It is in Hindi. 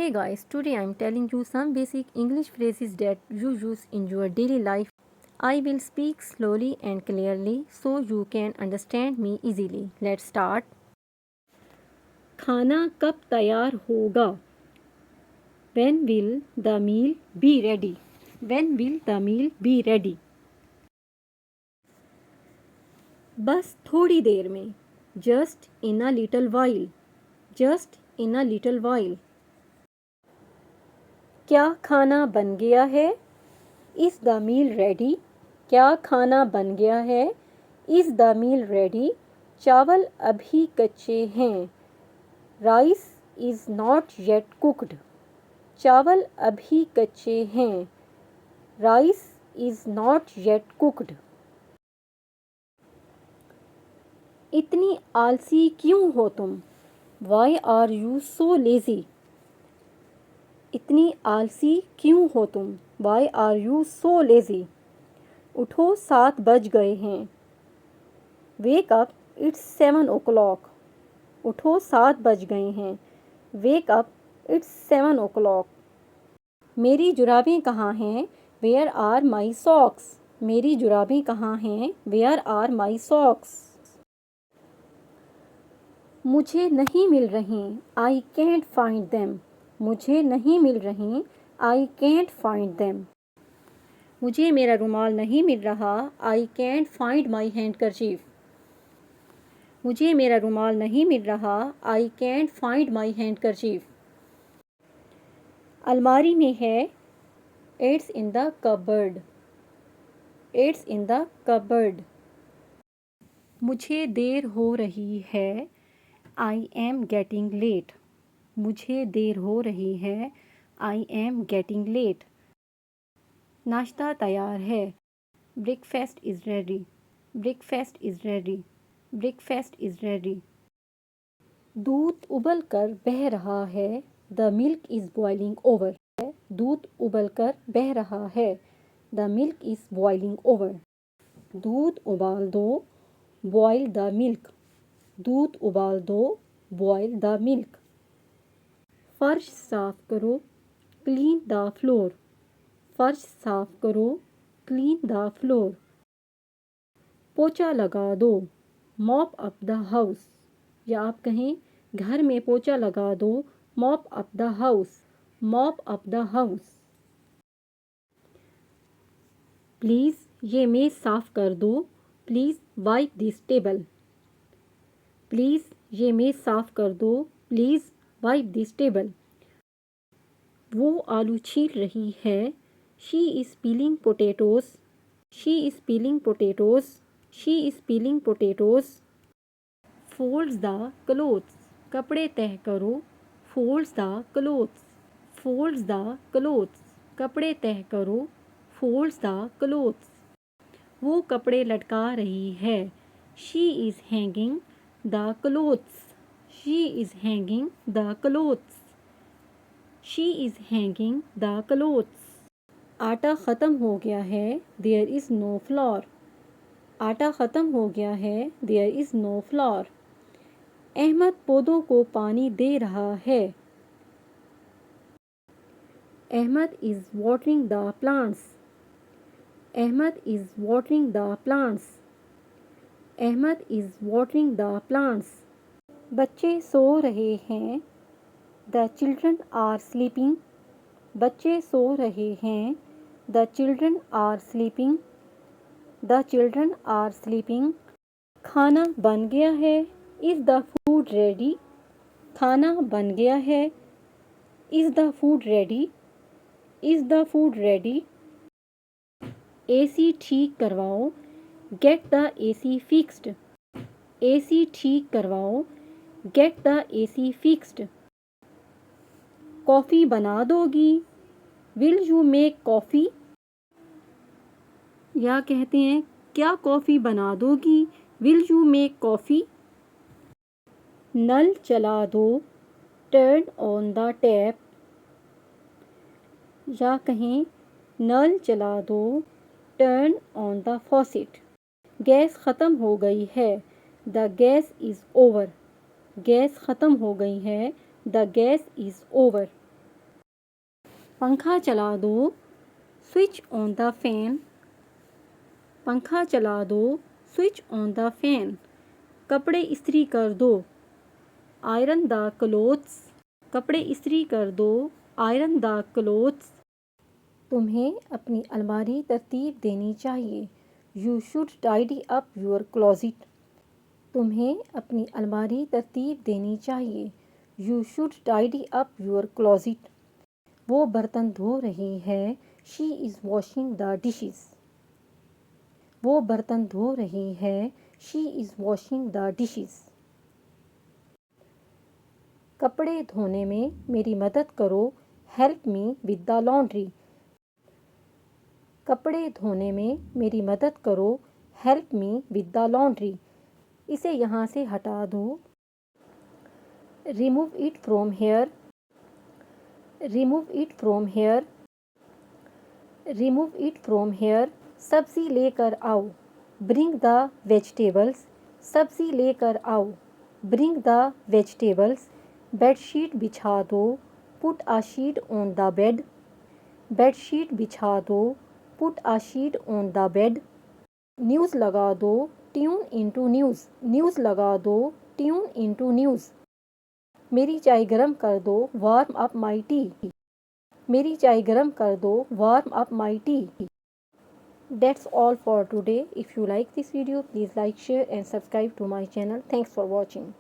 Hey guys, today I'm telling you some basic English phrases that you use in your daily life. I will speak slowly and clearly so you can understand me easily. Let's start. खाना कब तैयार होगा? When will the meal be ready? When will the meal be ready? बस थोड़ी देर में. Just in a little while. Just in a little while. क्या खाना बन गया है? Is the meal ready? क्या खाना बन गया है? Is the meal ready? चावल अभी कच्चे हैं. Rice is not yet cooked. चावल अभी कच्चे हैं. Rice is not yet cooked. इतनी आलसी क्यों हो तुम? Why are you so lazy? इतनी आलसी क्यों हो तुम? Why are you so lazy? उठो 7 बज गए हैं. Wake up, it's 7 o'clock. उठो 7 बज गए हैं. Wake up, it's 7 o'clock. मेरी जुराबें कहाँ हैं? Where are my socks? मेरी जुराबें कहाँ हैं? Where are my socks? मुझे नहीं मिल रहीं. I can't find them. मुझे नहीं मिल रहीं. I can't find them. मुझे मेरा रुमाल नहीं मिल रहा. I can't find my handkerchief. मुझे मेरा रुमाल नहीं मिल रहा. I can't find my handkerchief. अलमारी में है. It's in the cupboard. It's in the cupboard. मुझे देर हो रही है. I am getting late. मुझे देर हो रही है. I am getting late. नाश्ता तैयार है. Breakfast is ready. Breakfast is ready. Breakfast is ready. दूध उबल कर बह रहा है. The milk is boiling over. दूध उबल कर बह रहा है. The milk is boiling over. दूध उबाल दो. Boil the milk. दूध उबाल दो. Boil the milk. फर्श साफ करो. Clean the floor. फर्श साफ करो. Clean the floor. पोछा लगा दो. Mop up the house. या आप कहें घर में पोछा लगा दो. Mop up the house. Mop up the house. Please ये मेज़ साफ कर दो. Please wipe this table. Please ये मेज़ साफ कर दो. Please wipe this table. वो आलू छील रही है. She is peeling potatoes. She is peeling potatoes. She is peeling potatoes. Folds the clothes. कपड़े तह करो. Folds the clothes. Folds the clothes. कपड़े तह करो. Folds the clothes. वो कपड़े लटका रही है. She is hanging the clothes. She is hanging the clothes. She is hanging the clothes. आटा ख़त्म हो गया है. There is no flour. आटा ख़त्म हो गया है. There is no flour. Ahmad पौधों को पानी दे रहा है. Ahmad is watering the plants. Ahmad is watering the plants. Ahmad is watering the plants. बच्चे सो रहे हैं. The children are sleeping. बच्चे सो रहे हैं. The children are sleeping. The children are sleeping. खाना बन गया है. Is the food ready? खाना बन गया है. Is the food ready? Is the food ready? AC ठीक करवाओ. Get the AC fixed. AC ठीक करवाओ. Get the AC fixed. Coffee बना दोगी. Will you make coffee? या कहते हैं क्या कॉफ़ी बना दोगी. Will you make coffee? नल चला दो. Turn on the tap. या कहें नल चला दो. Turn on the faucet. Gas ख़त्म हो गई है. The gas is over. Gas ख़त्म हो गई है. The gas is over. पंखा चला दो, स्विच ऑन द फैन। पंखा चला दो, स्विच ऑन द फैन। कपड़े इस्त्री कर दो, आयरन द क्लोथ्स। कपड़े इस्त्री कर दो, आयरन द क्लोथ्स। तुम्हें अपनी अलमारी तरतीब देनी चाहिए। You should tidy up your closet. तुम्हें अपनी अलमारी तरतीब देनी चाहिए। You should tidy up your closet. वो बर्तन धो रही है, she is washing the dishes. वो बर्तन धो रही है, she is washing the dishes. कपड़े धोने में मेरी मदद करो, help me with the laundry. कपड़े धोने में मेरी मदद करो, help me with the laundry. इसे यहाँ से हटा दो, remove it from here. Remove it from here. Remove it from here. सब्ज़ी लेकर आओ, ब्रिंग द वेजिटेबल्स। सब्ज़ी लेकर आओ, ब्रिंग द वेजिटेबल्स। बेडशीट बिछा दो, put a sheet on the bed. Bedsheet बिछा दो, put a sheet on the bed. News लगा दो, ट्यून इनटू न्यूज़। न्यूज़ लगा दो, ट्यून इनटू न्यूज़। मेरी चाय गरम कर दो, वार्म अप माई टी। मेरी चाय गरम कर दो, warm up my T. That's all for today. If you like this video, please like, share and subscribe to my channel. Thanks for watching.